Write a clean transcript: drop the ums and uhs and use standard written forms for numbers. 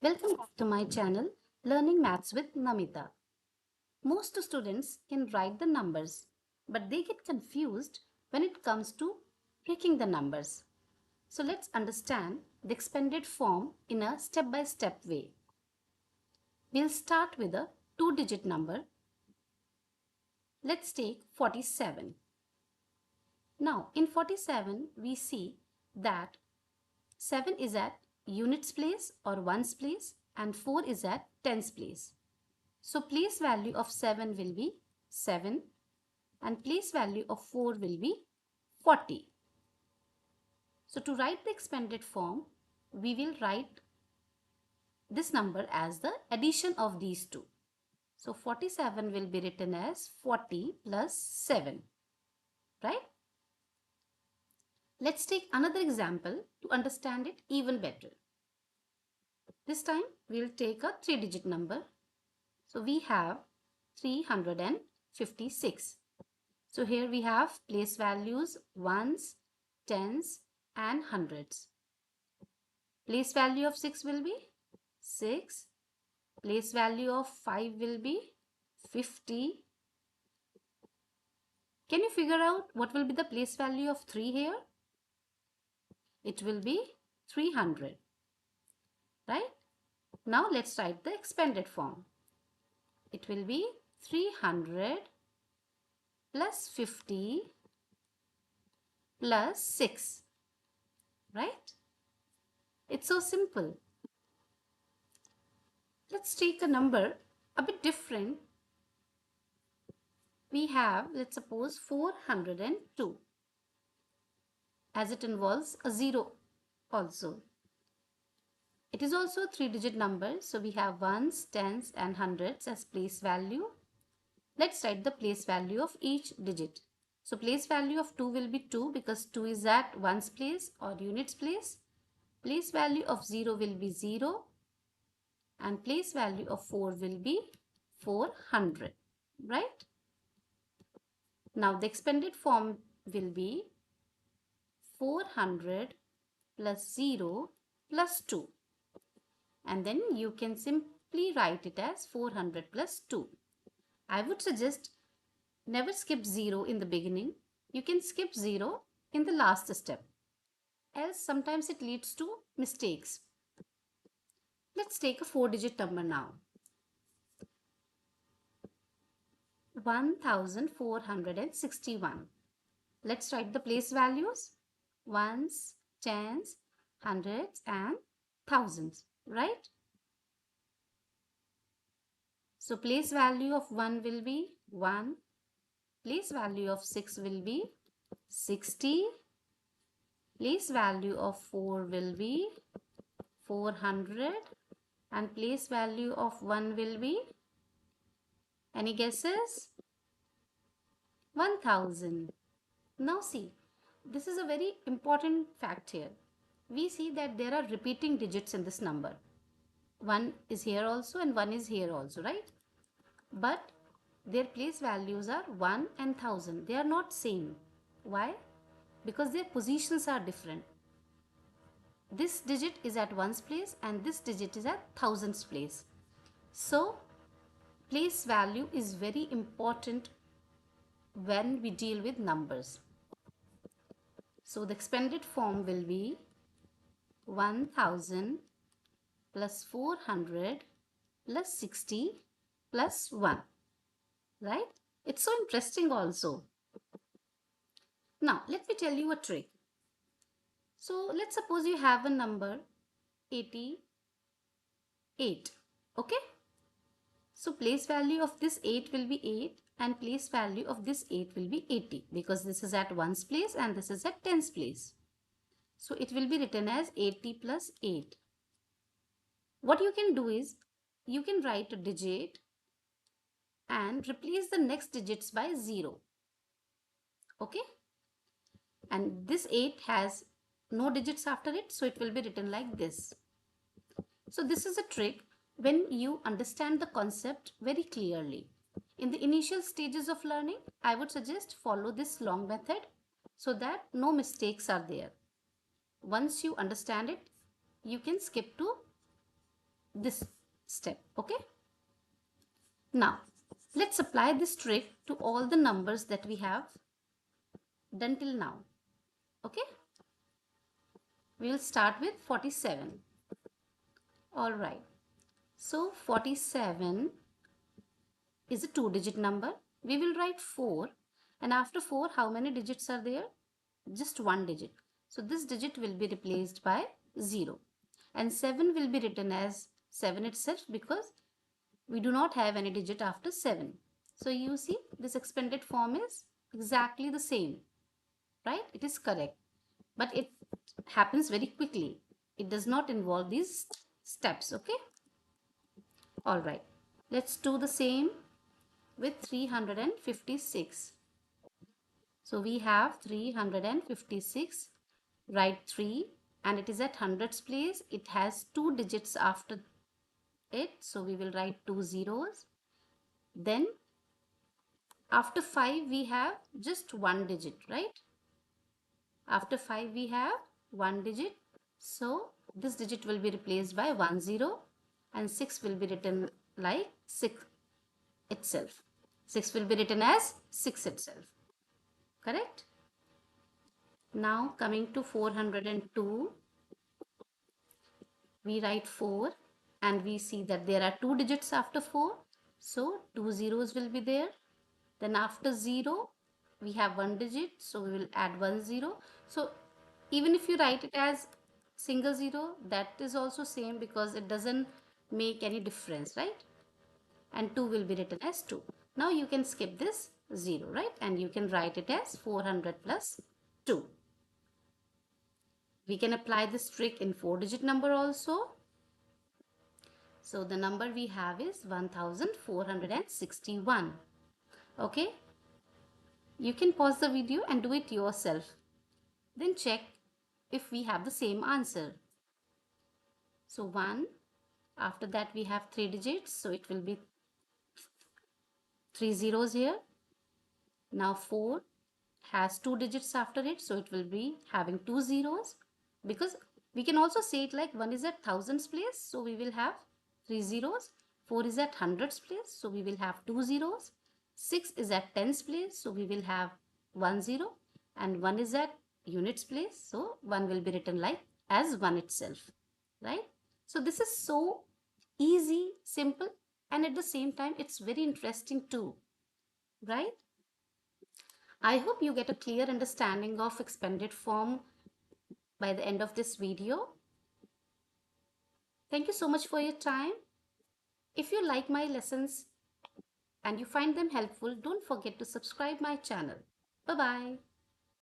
Welcome back to my channel, Learning Maths with Namita. Most students can write the numbers, but they get confused when it comes to breaking the numbers. So let's understand the expanded form in a step-by-step way. We'll start with a two-digit number. Let's take 47. Now, in 47, we see that 7 is at units place or ones place and 4 is at tens place. So place value of 7 will be 7 and place value of 4 will be 40. So to write the expanded form, we will write this number as the addition of these two. So 47 will be written as 40 plus 7, right? Let's take another example to understand it even better. This time we'll take a three-digit number. So we have 356. So here we have place values ones, tens and hundreds. Place value of 6 will be 6. Place value of 5 will be 50. Can you figure out what will be the place value of 3 here? It will be 300. Right? Now let's write the expanded form. It will be 300 plus 50 plus 6. Right? It's so simple. Let's take a number a bit different. We have, let's suppose, 402, as it involves a 0 also. It is also a three-digit number, so we have ones, tens and hundreds as place value. Let's write the place value of each digit. So place value of 2 will be 2 because 2 is at ones place or units place. Place value of 0 will be 0 and place value of 4 will be 400, right? Now the expanded form will be 400 plus 0 plus 2. And then you can simply write it as 400 plus 2. I would suggest never skip 0 in the beginning. You can skip 0 in the last step. Else sometimes it leads to mistakes. Let's take a four-digit number now. 1461. Let's write the place values. Ones, tens, hundreds and thousands, right? So place value of 1 will be 1. Place value of 6 will be 60. Place value of 4 will be 400. And place value of 1 will be, any guesses? 1000. Now see, this is a very important fact here. We see that there are repeating digits in this number. 1 is here also and 1 is here also, right? But their place values are 1 and 1000. They are not same. Why? Because their positions are different. This digit is at ones place and this digit is at thousands place. So place value is very important when we deal with numbers. So the expanded form will be 1000 plus 400 plus 60 plus 1. Right? It's so interesting also. Now let me tell you a trick. So let's suppose you have a number 88. Okay? So place value of this 8 will be 8 and place value of this 8 will be 80 because this is at ones place and this is at tens place. So it will be written as 80 plus 8. What you can do is you can write a digit and replace the next digits by 0. Okay? And this 8 has no digits after it, so it will be written like this. So this is a trick when you understand the concept very clearly. In the initial stages of learning, I would suggest follow this long method so that no mistakes are there. Once you understand it, you can skip to this step. Okay. Now, let's apply this trick to all the numbers that we have done till now. Okay. We will start with 47. All right. So 47 is a two-digit number. We will write 4, and after 4, how many digits are there? Just one digit. So this digit will be replaced by 0, and 7 will be written as 7 itself because we do not have any digit after 7. So you see this expanded form is exactly the same, right? It is correct, but it happens very quickly. It does not involve these steps. Okay. All right. Let's do the same with 356. So we have 356, write 3, and it is at hundreds place. It has two digits after it, so we will write two zeros. Then after 5 we have just one digit, right? After 5 we have one digit, so this digit will be replaced by 10, and 6 will be written like 6 itself. 6 will be written as 6 itself. Correct? Now coming to 402, we write 4 and we see that there are two digits after 4. So two zeros will be there. Then after 0, we have one digit. So we will add 10. So even if you write it as single zero, that is also same because it doesn't make any difference, right? And 2 will be written as 2. Now you can skip this 0, right? And you can write it as 400 plus 2. We can apply this trick in 4-digit number also. So the number we have is 1461. Okay. You can pause the video and do it yourself. Then check if we have the same answer. So 1, after that we have 3 digits. So it will be 3 zeros here. Now 4 has two digits after it. So it will be having two zeros, because we can also say it like 1 is at thousands place. So we will have three zeros. 4 is at hundreds place. So we will have two zeros. 6 is at tens place. So we will have 10, and 1 is at units place. So 1 will be written like as 1 itself, right? So this is so easy, simple, and at the same time it's very interesting too, right? I hope you get a clear understanding of expanded form by the end of this video. Thank you so much for your time. If you like my lessons and you find them helpful, don't forget to subscribe my channel. Bye-bye.